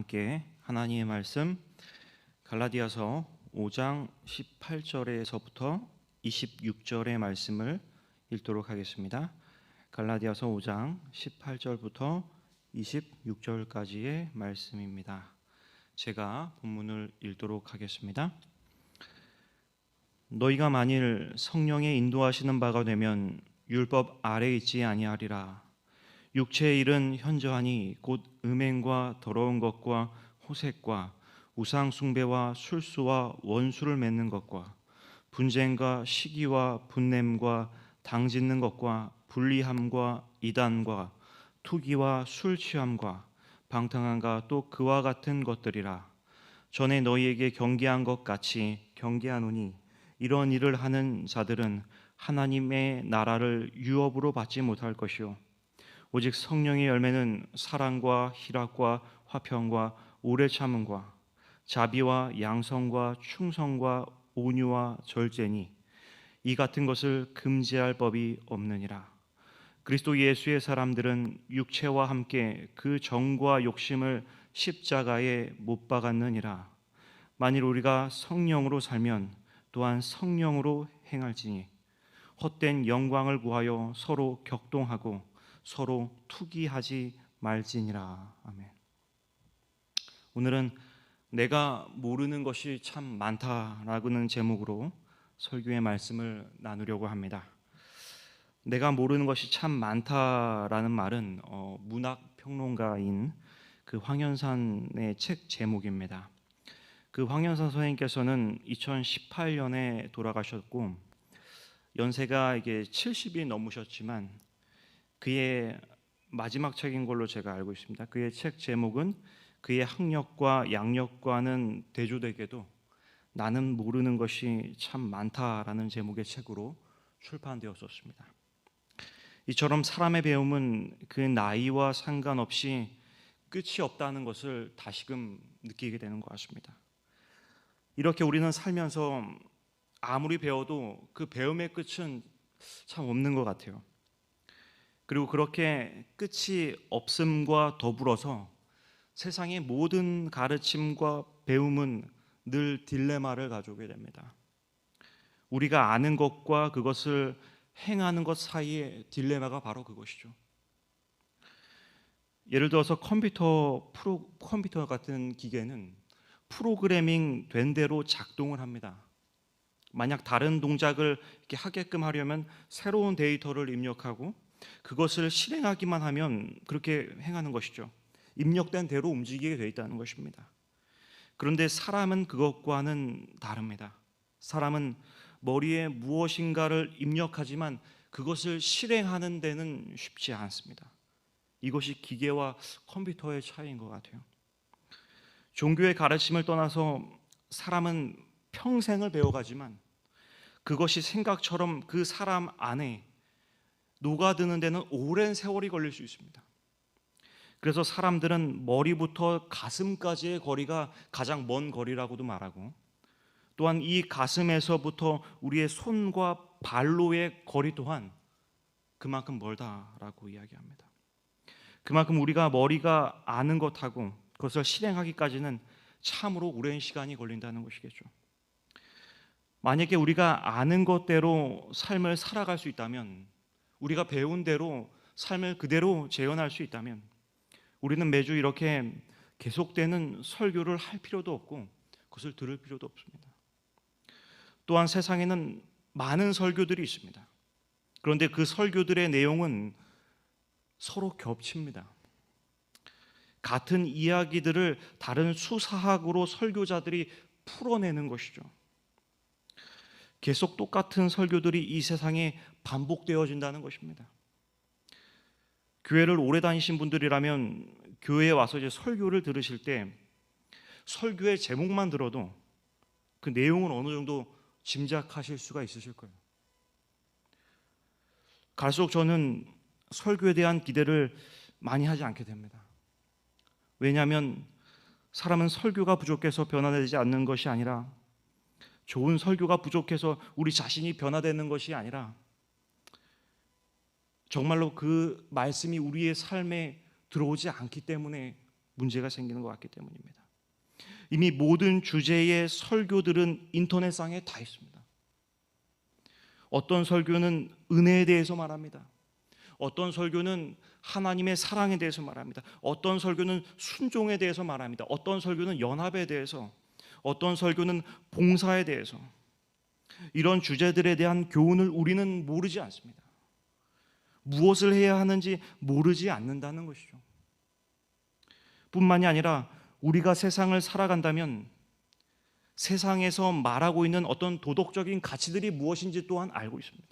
함께 하나님의 말씀 갈라디아서 5장 18절에서부터 26절의 말씀을 읽도록 하겠습니다. 갈라디아서 5장 18절부터 26절까지의 말씀입니다. 제가 본문을 읽도록 하겠습니다. 너희가 만일 성령의 인도하시는 바가 되면 율법 아래 있지 아니하리라. 육체의 일은 현저하니 곧 음행과 더러운 것과 호색과 우상 숭배와 술수와 원수를 맺는 것과 분쟁과 시기와 분냄과 당짓는 것과 불리함과 이단과 투기와 술 취함과 방탕함과 또 그와 같은 것들이라. 전에 너희에게 경계한 것 같이 경계하노니 이런 일을 하는 자들은 하나님의 나라를 유업으로 받지 못할 것이요 오직 성령의 열매는 사랑과 희락과 화평과 오래 참음과 자비와 양성과 충성과 온유와 절제니 이 같은 것을 금지할 법이 없느니라. 그리스도 예수의 사람들은 육체와 함께 그 정과 욕심을 십자가에 못 박았느니라. 만일 우리가 성령으로 살면 또한 성령으로 행할지니 헛된 영광을 구하여 서로 격동하고 서로 투기하지 말지니라. 아멘. 오늘은 내가 모르는 것이 참 많다라는 제목으로 설교의 말씀을 나누려고 합니다. 내가 모르는 것이 참 많다라는 말은 문학 평론가인 그 황현산의 책 제목입니다. 그 황현산 선생님께서는 2018년에 돌아가셨고 연세가 이게 70이 넘으셨지만 그의 마지막 책인 걸로 제가 알고 있습니다. 그의 책 제목은 그의 학력과 양력과는 대조되게도 나는 모르는 것이 참 많다라는 제목의 책으로 출판되었었습니다. 이처럼 사람의 배움은 그 나이와 상관없이 끝이 없다는 것을 다시금 느끼게 되는 것 같습니다. 이렇게 우리는 살면서 아무리 배워도 그 배움의 끝은 참 없는 것 같아요. 그리고 그렇게 끝이 없음과 더불어서 세상의 모든 가르침과 배움은 늘 딜레마를 가져오게 됩니다. 우리가 아는 것과 그것을 행하는 것 사이의 딜레마가 바로 그것이죠. 예를 들어서 컴퓨터 같은 기계는 프로그래밍 된 대로 작동을 합니다. 만약 다른 동작을 이렇게 하게끔 하려면 새로운 데이터를 입력하고 그것을 실행하기만 하면 그렇게 행하는 것이죠. 입력된 대로 움직이게 되어 있다는 것입니다. 그런데 사람은 그것과는 다릅니다. 사람은 머리에 무엇인가를 입력하지만 그것을 실행하는 데는 쉽지 않습니다. 이것이 기계와 컴퓨터의 차이인 것 같아요. 종교의 가르침을 떠나서 사람은 평생을 배워가지만 그것이 생각처럼 그 사람 안에 녹아드는 데는 오랜 세월이 걸릴 수 있습니다. 그래서 사람들은 머리부터 가슴까지의 거리가 가장 먼 거리라고도 말하고 또한 이 가슴에서부터 우리의 손과 발로의 거리 또한 그만큼 멀다라고 이야기합니다. 그만큼 우리가 머리가 아는 것하고 그것을 실행하기까지는 참으로 오랜 시간이 걸린다는 것이겠죠. 만약에 우리가 아는 것대로 삶을 살아갈 수 있다면, 우리가 배운 대로 삶을 그대로 재현할 수 있다면 우리는 매주 이렇게 계속되는 설교를 할 필요도 없고 그것을 들을 필요도 없습니다. 또한 세상에는 많은 설교들이 있습니다. 그런데 그 설교들의 내용은 서로 겹칩니다. 같은 이야기들을 다른 수사학으로 설교자들이 풀어내는 것이죠. 계속 똑같은 설교들이 이 세상에 반복되어진다는 것입니다. 교회를 오래 다니신 분들이라면 교회에 와서 이제 설교를 들으실 때 설교의 제목만 들어도 그 내용은 어느 정도 짐작하실 수가 있으실 거예요. 갈수록 저는 설교에 대한 기대를 많이 하지 않게 됩니다. 왜냐하면 사람은 설교가 부족해서 변화되지 않는 것이 아니라 좋은 설교가 부족해서 우리 자신이 변화되는 것이 아니라 정말로 그 말씀이 우리의 삶에 들어오지 않기 때문에 문제가 생기는 것 같기 때문입니다. 이미 모든 주제의 설교들은 인터넷상에 다 있습니다. 어떤 설교는 은혜에 대해서 말합니다. 어떤 설교는 하나님의 사랑에 대해서 말합니다. 어떤 설교는 순종에 대해서 말합니다. 어떤 설교는 연합에 대해서, 어떤 설교는 봉사에 대해서. 이런 주제들에 대한 교훈을 우리는 모르지 않습니다. 무엇을 해야 하는지 모르지 않는다는 것이죠. 뿐만이 아니라 우리가 세상을 살아간다면 세상에서 말하고 있는 어떤 도덕적인 가치들이 무엇인지 또한 알고 있습니다.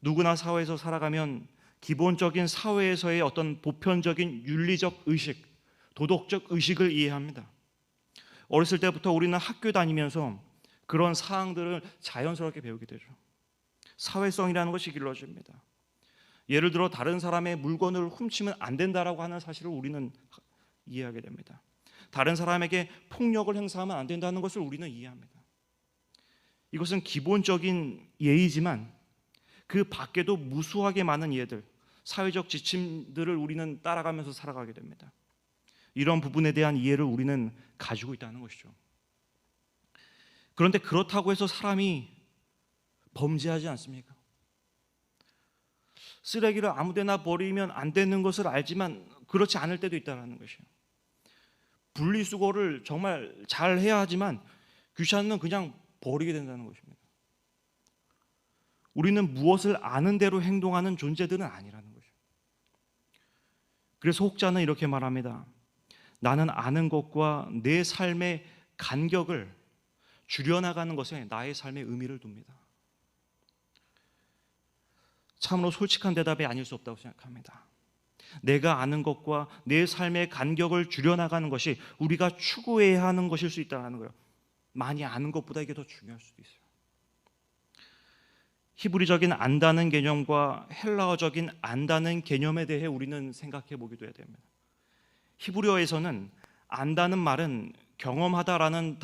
누구나 사회에서 살아가면 기본적인 사회에서의 어떤 보편적인 윤리적 의식, 도덕적 의식을 이해합니다. 어렸을 때부터 우리는 학교 다니면서 그런 사항들을 자연스럽게 배우게 되죠. 사회성이라는 것이 길러집니다. 예를 들어 다른 사람의 물건을 훔치면 안 된다라고 하는 사실을 우리는 이해하게 됩니다. 다른 사람에게 폭력을 행사하면 안 된다는 것을 우리는 이해합니다. 이것은 기본적인 예의지만 그 밖에도 무수하게 많은 예들, 사회적 지침들을 우리는 따라가면서 살아가게 됩니다. 이런 부분에 대한 이해를 우리는 가지고 있다는 것이죠. 그런데 그렇다고 해서 사람이 범죄하지 않습니까? 쓰레기를 아무데나 버리면 안 되는 것을 알지만 그렇지 않을 때도 있다는 것이에요. 분리수거를 정말 잘 해야 하지만 귀찮으면 그냥 버리게 된다는 것입니다. 우리는 무엇을 아는 대로 행동하는 존재들은 아니라는 거죠. 그래서 혹자는 이렇게 말합니다. 나는 아는 것과 내 삶의 간격을 줄여나가는 것에 나의 삶의 의미를 둡니다. 참으로 솔직한 대답이 아닐 수 없다고 생각합니다. 내가 아는 것과 내 삶의 간격을 줄여나가는 것이 우리가 추구해야 하는 것일 수 있다는 거예요. 많이 아는 것보다 이게 더 중요할 수도 있어요. 히브리적인 안다는 개념과 헬라어적인 안다는 개념에 대해 우리는 생각해 보기도 해야 됩니다. 히브리어에서는 안다는 말은 경험하다라는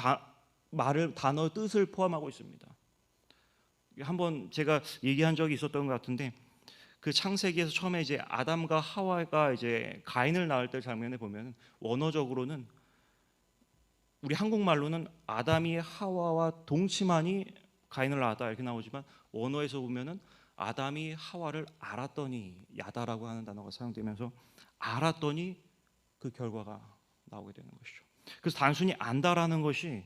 단어 뜻을 포함하고 있습니다. 한번 제가 얘기한 적이 있었던 것 같은데 그 창세기에서 처음에 이제 아담과 하와가 이제 가인을 낳을 때 장면에 보면 원어적으로는 우리 한국말로는 아담이 하와와 동침하니 가인을 낳았다 이렇게 나오지만 원어에서 보면은 아담이 하와를 알았더니 야다라고 하는 단어가 사용되면서 알았더니 그 결과가 나오게 되는 것이죠. 그래서 단순히 안다라는 것이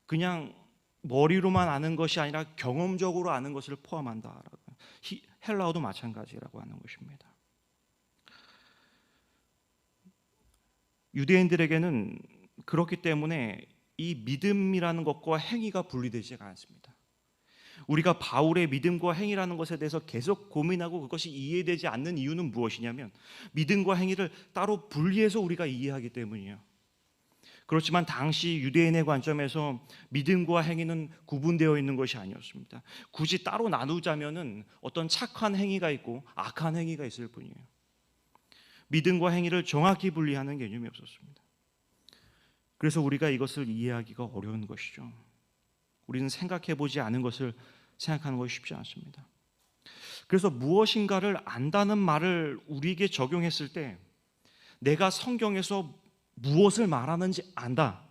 그냥 머리로만 아는 것이 아니라 경험적으로 아는 것을 포함한다라고. 헬라어도 마찬가지라고 하는 것입니다. 유대인들에게는 그렇기 때문에 이 믿음이라는 것과 행위가 분리되지가 않습니다. 우리가 바울의 믿음과 행위라는 것에 대해서 계속 고민하고 그것이 이해되지 않는 이유는 무엇이냐면 믿음과 행위를 따로 분리해서 우리가 이해하기 때문이에요. 그렇지만 당시 유대인의 관점에서 믿음과 행위는 구분되어 있는 것이 아니었습니다. 굳이 따로 나누자면은 어떤 착한 행위가 있고 악한 행위가 있을 뿐이에요. 믿음과 행위를 정확히 분리하는 개념이 없었습니다. 그래서 우리가 이것을 이해하기가 어려운 것이죠. 우리는 생각해 보지 않은 것을 생각하는 것이 쉽지 않습니다. 그래서 무엇인가를 안다는 말을 우리에게 적용했을 때 내가 성경에서 무엇을 말하는지 안다,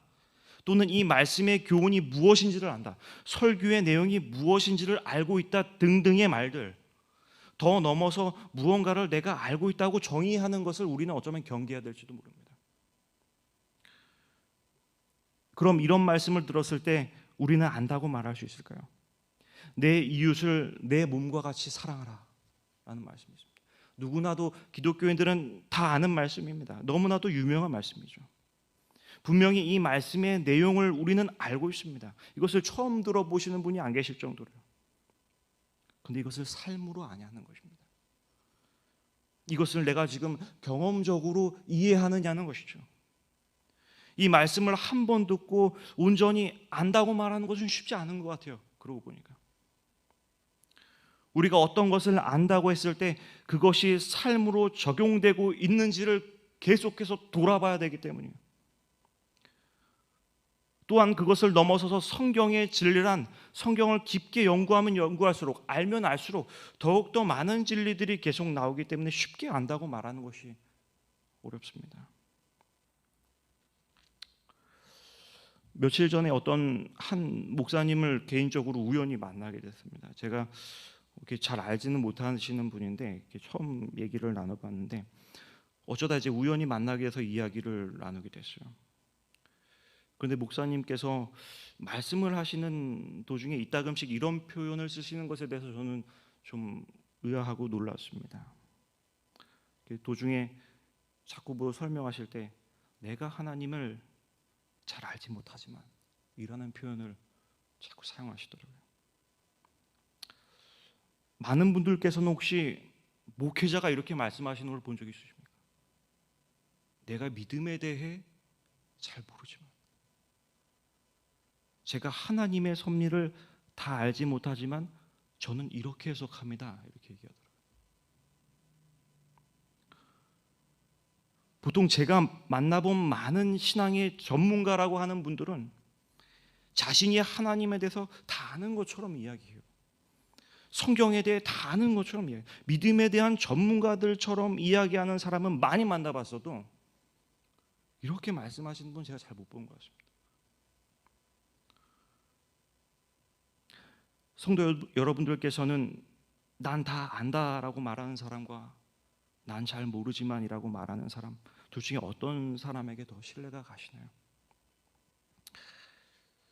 또는 이 말씀의 교훈이 무엇인지를 안다, 설교의 내용이 무엇인지를 알고 있다 등등의 말들, 더 넘어서 무언가를 내가 알고 있다고 정의하는 것을 우리는 어쩌면 경계해야 될지도 모릅니다. 그럼 이런 말씀을 들었을 때 우리는 안다고 말할 수 있을까요? 내 이웃을 내 몸과 같이 사랑하라 라는 말씀이 있습니다. 누구나도 기독교인들은 다 아는 말씀입니다. 너무나도 유명한 말씀이죠. 분명히 이 말씀의 내용을 우리는 알고 있습니다. 이것을 처음 들어보시는 분이 안 계실 정도로요. 그런데 이것을 삶으로 안 하는 것입니다. 이것을 내가 지금 경험적으로 이해하느냐는 것이죠. 이 말씀을 한 번 듣고 온전히 안다고 말하는 것은 쉽지 않은 것 같아요. 그러고 보니까 우리가 어떤 것을 안다고 했을 때 그것이 삶으로 적용되고 있는지를 계속해서 돌아봐야 되기 때문이에요. 또한 그것을 넘어서서 성경의 진리란, 성경을 깊게 연구하면 연구할수록, 알면 알수록 더욱더 많은 진리들이 계속 나오기 때문에 쉽게 안다고 말하는 것이 어렵습니다. 며칠 전에 어떤 한 목사님을 개인적으로 우연히 만나게 됐습니다. 제가 이렇게 잘 알지는 못하시는 분인데 이렇게 처음 얘기를 나눠봤는데 어쩌다 이제 우연히 만나게 해서 이야기를 나누게 됐어요. 그런데 목사님께서 말씀을 하시는 도중에 이따금씩 이런 표현을 쓰시는 것에 대해서 저는 좀 의아하고 놀랐습니다. 도중에 자꾸 뭐 설명하실 때 내가 하나님을 잘 알지 못하지만 이라는 표현을 자꾸 사용하시더라고요. 많은 분들께서는 혹시 목회자가 이렇게 말씀하시는 걸 본 적이 있으십니까? 내가 믿음에 대해 잘 모르지만 제가 하나님의 섭리를 다 알지 못하지만 저는 이렇게 해석합니다. 이렇게 얘기하더라고요. 보통 제가 만나본 많은 신앙의 전문가라고 하는 분들은 자신이 하나님에 대해서 다 아는 것처럼 이야기해요. 성경에 대해 다 아는 것처럼 이야기해요. 믿음에 대한 전문가들처럼 이야기하는 사람은 많이 만나봤어도 이렇게 말씀하시는 분 제가 잘 못 본 것 같습니다. 성도 여러분들께서는 난 다 안다라고 말하는 사람과 난 잘 모르지만이라고 말하는 사람 둘 중에 어떤 사람에게 더 신뢰가 가시나요?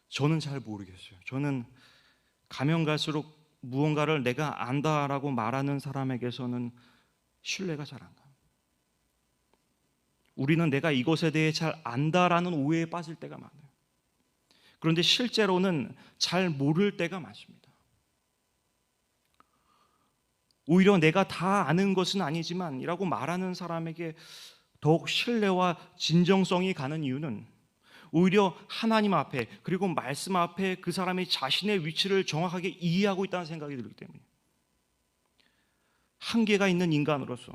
저는 잘 모르겠어요. 저는 가면 갈수록 무언가를 내가 안다라고 말하는 사람에게서는 신뢰가 잘 안 가요. 우리는 내가 이것에 대해 잘 안다라는 오해에 빠질 때가 많아요. 그런데 실제로는 잘 모를 때가 많습니다. 오히려 내가 다 아는 것은 아니지만 이라고 말하는 사람에게 더욱 신뢰와 진정성이 가는 이유는 오히려 하나님 앞에 그리고 말씀 앞에 그 사람이 자신의 위치를 정확하게 이해하고 있다는 생각이 들기 때문이에요. 한계가 있는 인간으로서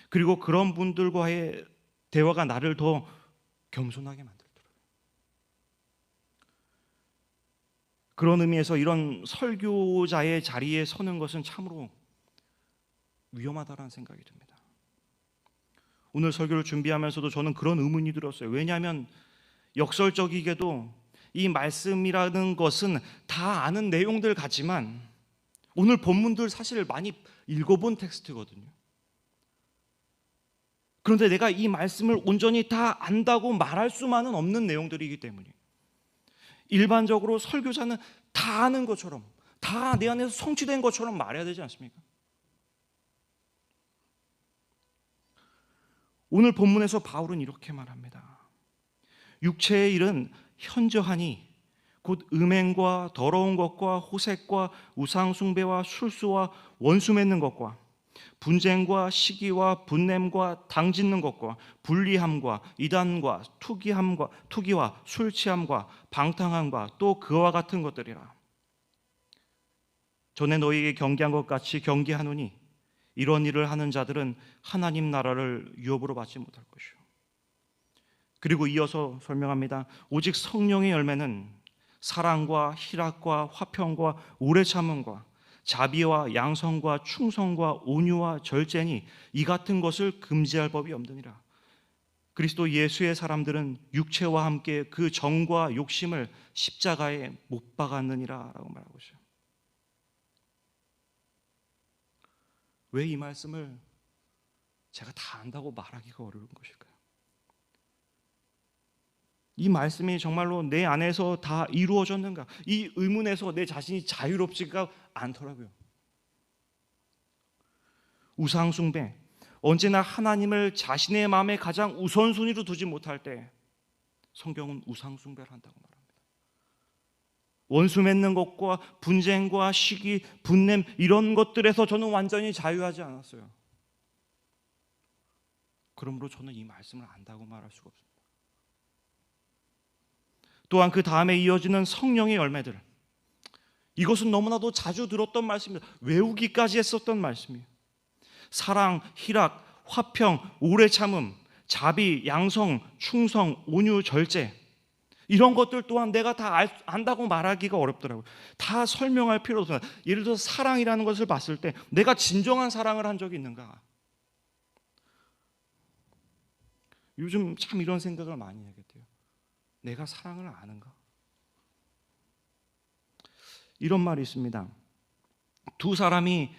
그리고 그런 분들과의 대화가 나를 더 겸손하게 만들더라고요. 그런 의미에서 이런 설교자의 자리에 서는 것은 참으로 위험하다라는 생각이 듭니다. 오늘 설교를 준비하면서도 저는 그런 의문이 들었어요. 왜냐하면 역설적이게도 이 말씀이라는 것은 다 아는 내용들 같지만 오늘 본문들 사실 많이 읽어본 텍스트거든요. 그런데 내가 이 말씀을 온전히 다 안다고 말할 수만은 없는 내용들이기 때문에 일반적으로 설교자는 다 아는 것처럼 다 내 안에서 성취된 것처럼 말해야 되지 않습니까? 오늘 본문에서 바울은 이렇게 말합니다. 육체의 일은 현저하니 곧 음행과 더러운 것과 호색과 우상숭배와 술수와 원수 맺는 것과 분쟁과 시기와 분냄과 당짓는 것과 불리함과 이단과 투기와 술 취함과 방탕함과 또 그와 같은 것들이라. 전에 너희에게 경계한 것 같이 경계하노니 이런 일을 하는 자들은 하나님 나라를 유업으로 받지 못할 것이요. 그리고 이어서 설명합니다. 오직 성령의 열매는 사랑과 희락과 화평과 오래 참음과 자비와 양성과 충성과 온유와 절제니 이 같은 것을 금지할 법이 없느니라. 그리스도 예수의 사람들은 육체와 함께 그 정과 욕심을 십자가에 못 박았느니라 라고 말하고 있어요. 왜 이 말씀을 제가 다 안다고 말하기가 어려운 것일까요? 이 말씀이 정말로 내 안에서 다 이루어졌는가? 이 의문에서 내 자신이 자유롭지가 않더라고요. 우상숭배, 언제나 하나님을 자신의 마음에 가장 우선순위로 두지 못할 때 성경은 우상숭배를 한다고 말합니다. 원수 맺는 것과 분쟁과 시기, 분냄 이런 것들에서 저는 완전히 자유하지 않았어요. 그러므로 저는 이 말씀을 안다고 말할 수가 없습니다. 또한 그 다음에 이어지는 성령의 열매들, 이것은 너무나도 자주 들었던 말씀입니다. 외우기까지 했었던 말씀이에요. 사랑, 희락, 화평, 오래 참음, 자비, 양성, 충성, 온유, 절제 이런 것들 또한 내가 다 안다고 말하기가 어렵더라고요. 다 설명할 필요도 없어요. 예를 들어서 사랑이라는 것을 봤을 때 내가 진정한 사랑을 한 적이 있는가? 요즘 참 이런 생각을 많이 하게 돼요. 내가 사랑을 아는가? 이런 말이 있습니다. 두 사람이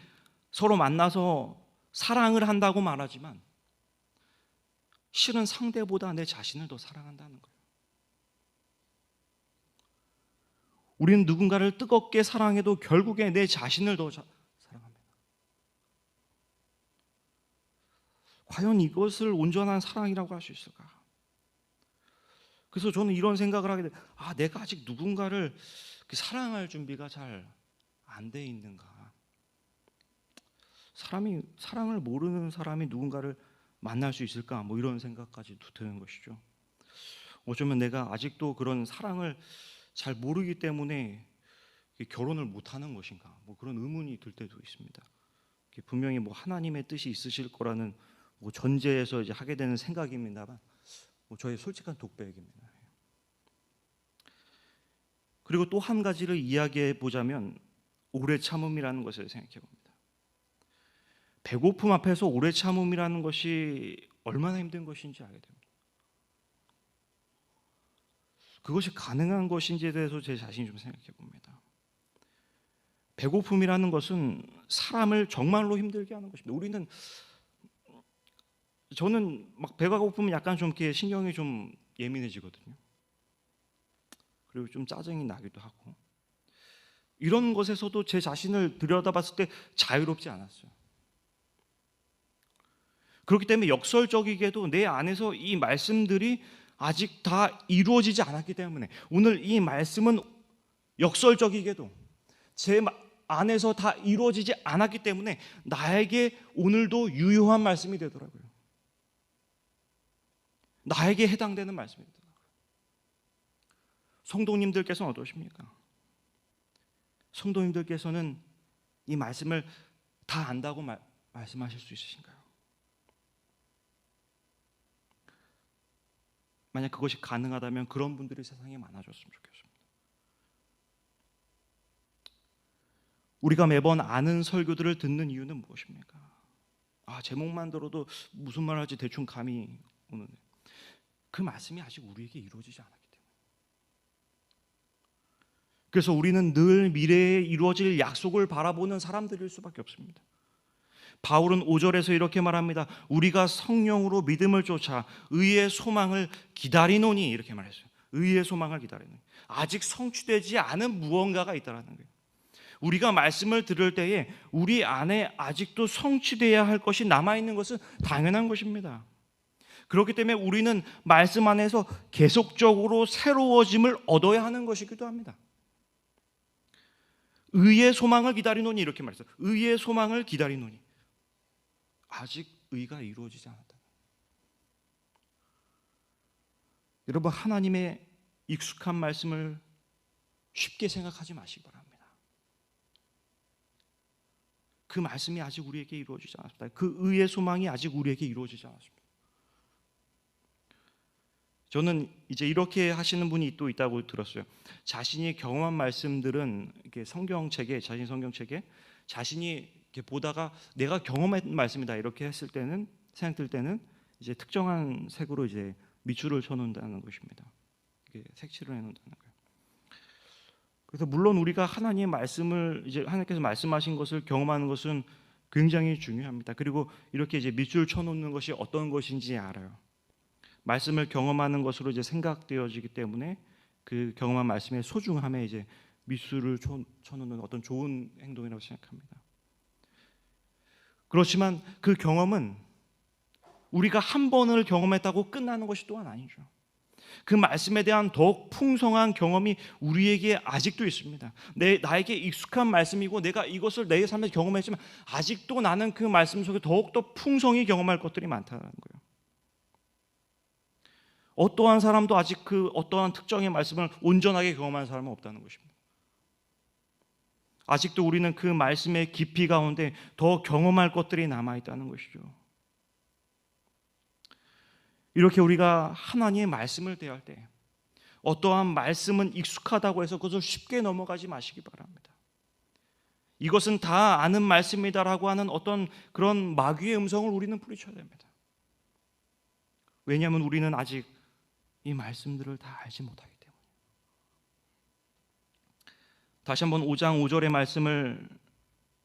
서로 만나서 사랑을 한다고 말하지만 실은 상대보다 내 자신을 더 사랑한다는 거예요. 우리는 누군가를 뜨겁게 사랑해도 결국에 내 자신을 더 사랑합니다. 과연 이것을 온전한 사랑이라고 할 수 있을까? 그래서 저는 이런 생각을 하게 돼요. 내가 아직 누군가를 사랑할 준비가 잘 안 돼 있는가? 사랑을 모르는 사람이 누군가를 만날 수 있을까? 뭐 이런 생각까지 드는 것이죠. 어쩌면 내가 아직도 그런 사랑을 잘 모르기 때문에 결혼을 못하는 것인가? 뭐 그런 의문이 들 때도 있습니다. 분명히 뭐 하나님의 뜻이 있으실 거라는 뭐 전제에서 이제 하게 되는 생각입니다만, 뭐 저의 솔직한 독백입니다. 그리고 또 한 가지를 이야기해 보자면 오래 참음이라는 것을 생각해 봅니다. 배고픔 앞에서 오래 참음이라는 것이 얼마나 힘든 것인지 알게 됩니다. 그것이 가능한 것인지에 대해서 제 자신이 좀 생각해 봅니다. 배고픔이라는 것은 사람을 정말로 힘들게 하는 것입니다. 저는 막 배가 고프면 약간 좀 이렇게 신경이 좀 예민해지거든요. 그리고 좀 짜증이 나기도 하고, 이런 것에서도 제 자신을 들여다봤을 때 자유롭지 않았어요. 그렇기 때문에 역설적이게도 내 안에서 이 말씀들이 아직 다 이루어지지 않았기 때문에, 오늘 이 말씀은 역설적이게도 제 안에서 다 이루어지지 않았기 때문에 나에게 오늘도 유효한 말씀이 되더라고요. 나에게 해당되는 말씀이 되더라고요. 성도님들께서는 어떠십니까? 성도님들께서는 이 말씀을 다 안다고 말씀하실 수 있으신가요? 만약 그것이 가능하다면 그런 분들이 세상에 많아졌으면 좋겠습니다. 우리가 매번 아는 설교들을 듣는 이유는 무엇입니까? 제목만 들어도 무슨 말 할지 대충 감이 오는데, 그 말씀이 아직 우리에게 이루어지지 않았기 때문에. 그래서 우리는 늘 미래에 이루어질 약속을 바라보는 사람들일 수밖에 없습니다. 바울은 5절에서 이렇게 말합니다. 우리가 성령으로 믿음을 쫓아 의의 소망을 기다리노니, 이렇게 말했어요. 의의 소망을 기다리노니, 아직 성취되지 않은 무언가가 있다는 거예요. 우리가 말씀을 들을 때에 우리 안에 아직도 성취되어야 할 것이 남아있는 것은 당연한 것입니다. 그렇기 때문에 우리는 말씀 안에서 계속적으로 새로워짐을 얻어야 하는 것이기도 합니다. 의의 소망을 기다리노니, 이렇게 말했어요. 의의 소망을 기다리노니, 아직 의가 이루어지지 않았다. 여러분, 하나님의 익숙한 말씀을 쉽게 생각하지 마시기 바랍니다. 그 말씀이 아직 우리에게 이루어지지 않았습니다. 그 의의 소망이 아직 우리에게 이루어지지 않았습니다. 저는 이제 이렇게 하시는 분이 또 있다고 들었어요. 자신이 경험한 말씀들은 이렇게 자신의 성경책에 자신이 이렇게 보다가 내가 경험한 말씀이다 이렇게 했을 때는, 생각될 때는 이제 특정한 색으로 이제 밑줄을 쳐놓는다는 것입니다. 이게 색칠을 해놓는다는 거예요. 그래서 물론 우리가 하나님의 말씀을, 이제 하나님께서 말씀하신 것을 경험하는 것은 굉장히 중요합니다. 그리고 이렇게 이제 밑줄 쳐놓는 것이 어떤 것인지 알아요. 말씀을 경험하는 것으로 이제 생각되어지기 때문에 그 경험한 말씀의 소중함에 이제 밑줄을 쳐놓는 어떤 좋은 행동이라고 생각합니다. 그렇지만 그 경험은 우리가 한 번을 경험했다고 끝나는 것이 또한 아니죠. 그 말씀에 대한 더욱 풍성한 경험이 우리에게 아직도 있습니다. 나에게 익숙한 말씀이고 내가 이것을 내 삶에서 경험했지만 아직도 나는 그 말씀 속에 더욱더 풍성히 경험할 것들이 많다는 거예요. 어떠한 사람도 아직 그 어떠한 특정의 말씀을 온전하게 경험한 사람은 없다는 것입니다. 아직도 우리는 그 말씀의 깊이 가운데 더 경험할 것들이 남아있다는 것이죠. 이렇게 우리가 하나님의 말씀을 대할 때 어떠한 말씀은 익숙하다고 해서 그것을 쉽게 넘어가지 마시기 바랍니다. 이것은 다 아는 말씀이다라고 하는 어떤 그런 마귀의 음성을 우리는 뿌리쳐야 됩니다. 왜냐하면 우리는 아직 이 말씀들을 다 알지 못하기 때문에. 다시 한번 5장 5절의 말씀을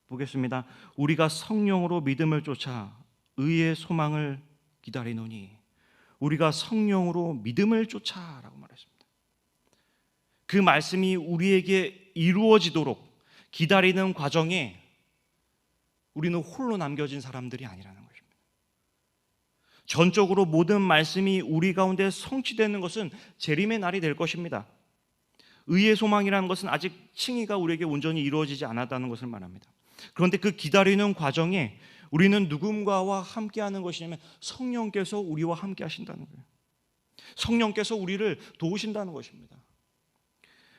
보겠습니다. 우리가 성령으로 믿음을 쫓아 의의 소망을 기다리노니, 우리가 성령으로 믿음을 쫓아라고 말했습니다. 그 말씀이 우리에게 이루어지도록 기다리는 과정에 우리는 홀로 남겨진 사람들이 아니라는 것입니다. 전적으로 모든 말씀이 우리 가운데 성취되는 것은 재림의 날이 될 것입니다. 의의 소망이라는 것은 아직 칭의가 우리에게 온전히 이루어지지 않았다는 것을 말합니다. 그런데 그 기다리는 과정에 우리는 누군가와 함께하는 것이냐면 성령께서 우리와 함께 하신다는 거예요. 성령께서 우리를 도우신다는 것입니다.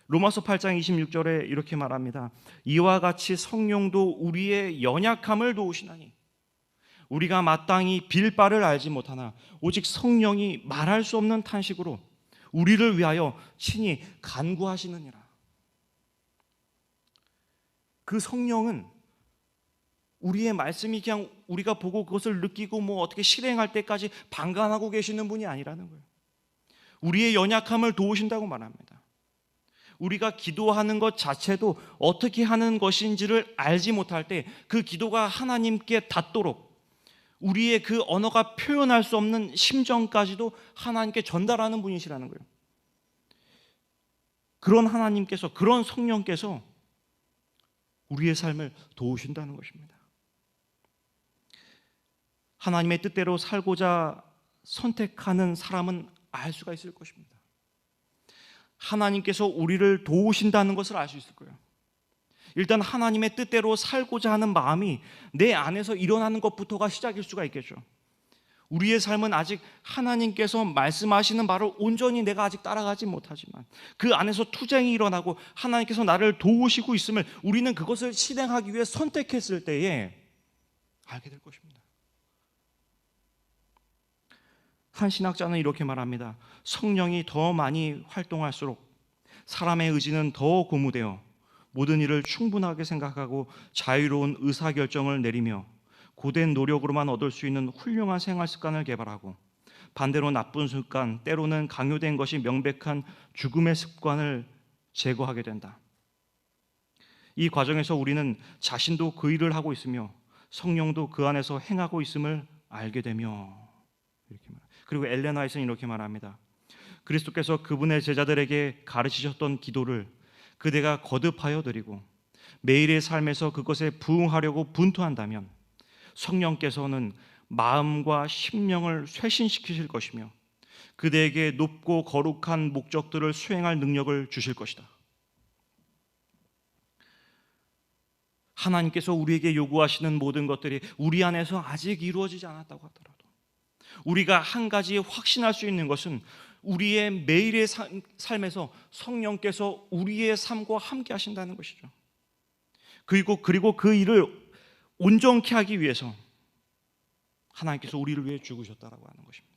로마서 8장 26절에 이렇게 말합니다. 이와 같이 성령도 우리의 연약함을 도우시나니 우리가 마땅히 빌 바를 알지 못하나 오직 성령이 말할 수 없는 탄식으로 우리를 위하여 친히 간구하시느니라. 그 성령은 우리의 말씀이 그냥 우리가 보고 그것을 느끼고 어떻게 실행할 때까지 방관하고 계시는 분이 아니라는 거예요. 우리의 연약함을 도우신다고 말합니다. 우리가 기도하는 것 자체도 어떻게 하는 것인지를 알지 못할 때 그 기도가 하나님께 닿도록 우리의 그 언어가 표현할 수 없는 심정까지도 하나님께 전달하는 분이시라는 거예요. 그런 하나님께서, 그런 성령께서 우리의 삶을 도우신다는 것입니다. 하나님의 뜻대로 살고자 선택하는 사람은 알 수가 있을 것입니다. 하나님께서 우리를 도우신다는 것을 알 수 있을 거예요. 일단 하나님의 뜻대로 살고자 하는 마음이 내 안에서 일어나는 것부터가 시작일 수가 있겠죠. 우리의 삶은 아직 하나님께서 말씀하시는 바를 온전히 내가 아직 따라가지 못하지만 그 안에서 투쟁이 일어나고 하나님께서 나를 도우시고 있음을 우리는 그것을 실행하기 위해 선택했을 때에 알게 될 것입니다. 한 신학자는 이렇게 말합니다. 성령이 더 많이 활동할수록 사람의 의지는 더 고무되어 모든 일을 충분하게 생각하고 자유로운 의사결정을 내리며 고된 노력으로만 얻을 수 있는 훌륭한 생활 습관을 개발하고 반대로 나쁜 습관, 때로는 강요된 것이 명백한 죽음의 습관을 제거하게 된다. 이 과정에서 우리는 자신도 그 일을 하고 있으며 성령도 그 안에서 행하고 있음을 알게 되며 이렇게 말합니다. 그리고 엘렌 화이트는 이렇게 말합니다. 그리스도께서 그분의 제자들에게 가르치셨던 기도를 그대가 거듭하여 드리고 매일의 삶에서 그것에 부응하려고 분투한다면 성령께서는 마음과 심령을 쇄신시키실 것이며 그대에게 높고 거룩한 목적들을 수행할 능력을 주실 것이다. 하나님께서 우리에게 요구하시는 모든 것들이 우리 안에서 아직 이루어지지 않았다고 하더라도 우리가 한 가지 확신할 수 있는 것은 우리의 매일의 삶에서 성령께서 우리의 삶과 함께 하신다는 것이죠. 그리고 그 일을 온전케 하기 위해서 하나님께서 우리를 위해 죽으셨다라고 하는 것입니다.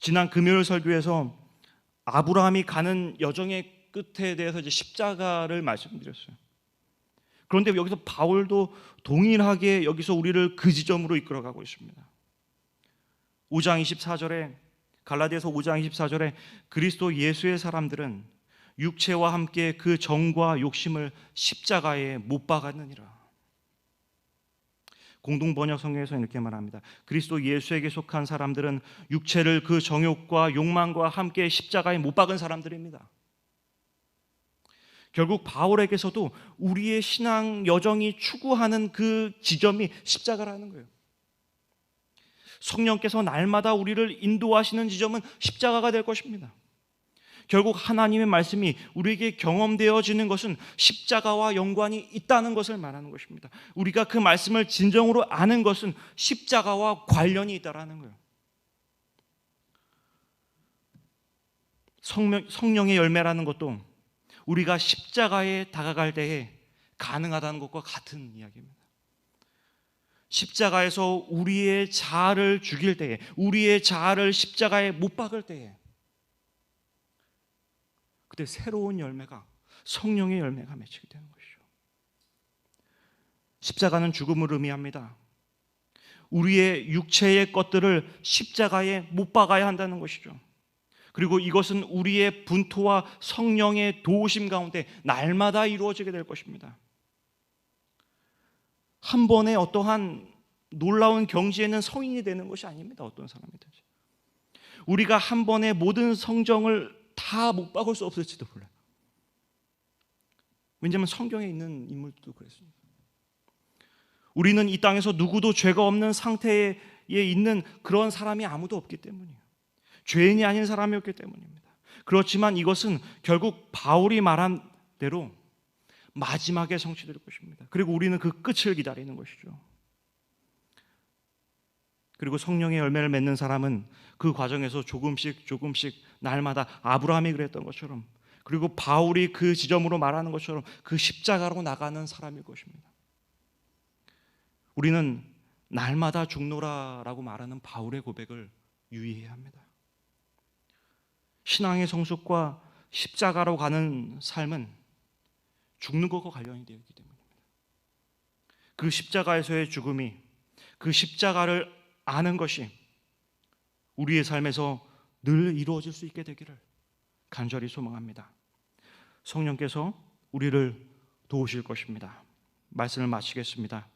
지난 금요일 설교에서 아브라함이 가는 여정의 끝에 대해서 이제 십자가를 말씀드렸어요. 그런데 여기서 바울도 동일하게 여기서 우리를 그 지점으로 이끌어가고 있습니다. 5장 24절에 갈라디아서 5장 24절에 그리스도 예수의 사람들은 육체와 함께 그 정과 욕심을 십자가에 못 박았느니라. 공동번역 성경에서 이렇게 말합니다. 그리스도 예수에게 속한 사람들은 육체를 그 정욕과 욕망과 함께 십자가에 못 박은 사람들입니다. 결국 바울에게서도 우리의 신앙 여정이 추구하는 그 지점이 십자가라는 거예요. 성령께서 날마다 우리를 인도하시는 지점은 십자가가 될 것입니다. 결국 하나님의 말씀이 우리에게 경험되어지는 것은 십자가와 연관이 있다는 것을 말하는 것입니다. 우리가 그 말씀을 진정으로 아는 것은 십자가와 관련이 있다는 거예요. 성령의 열매라는 것도 우리가 십자가에 다가갈 때에 가능하다는 것과 같은 이야기입니다. 십자가에서 우리의 자아를 죽일 때에, 우리의 자아를 십자가에 못 박을 때에 그때 새로운 열매가, 성령의 열매가 맺히게 되는 것이죠. 십자가는 죽음을 의미합니다. 우리의 육체의 것들을 십자가에 못 박아야 한다는 것이죠. 그리고 이것은 우리의 분토와 성령의 도우심 가운데 날마다 이루어지게 될 것입니다. 한 번에 어떠한 놀라운 경지에는 성인이 되는 것이 아닙니다. 어떤 사람이든지. 우리가 한 번에 모든 성정을 다 못 박을 수 없을지도 몰라요. 왜냐하면 성경에 있는 인물도 그랬습니다. 우리는 이 땅에서 누구도 죄가 없는 상태에 있는 그런 사람이 아무도 없기 때문이에요. 죄인이 아닌 사람이 없기 때문입니다. 그렇지만 이것은 결국 바울이 말한 대로 마지막에 성취될 것입니다. 그리고 우리는 그 끝을 기다리는 것이죠. 그리고 성령의 열매를 맺는 사람은 그 과정에서 조금씩 날마다 아브라함이 그랬던 것처럼, 그리고 바울이 그 지점으로 말하는 것처럼 그 십자가로 나가는 사람일 것입니다. 우리는 날마다 죽노라라고 말하는 바울의 고백을 유의해야 합니다. 신앙의 성숙과 십자가로 가는 삶은 죽는 것과 관련이 되어 있기 때문입니다. 그 십자가에서의 죽음이, 그 십자가를 아는 것이 우리의 삶에서 늘 이루어질 수 있게 되기를 간절히 소망합니다. 성령께서 우리를 도우실 것입니다. 말씀을 마치겠습니다.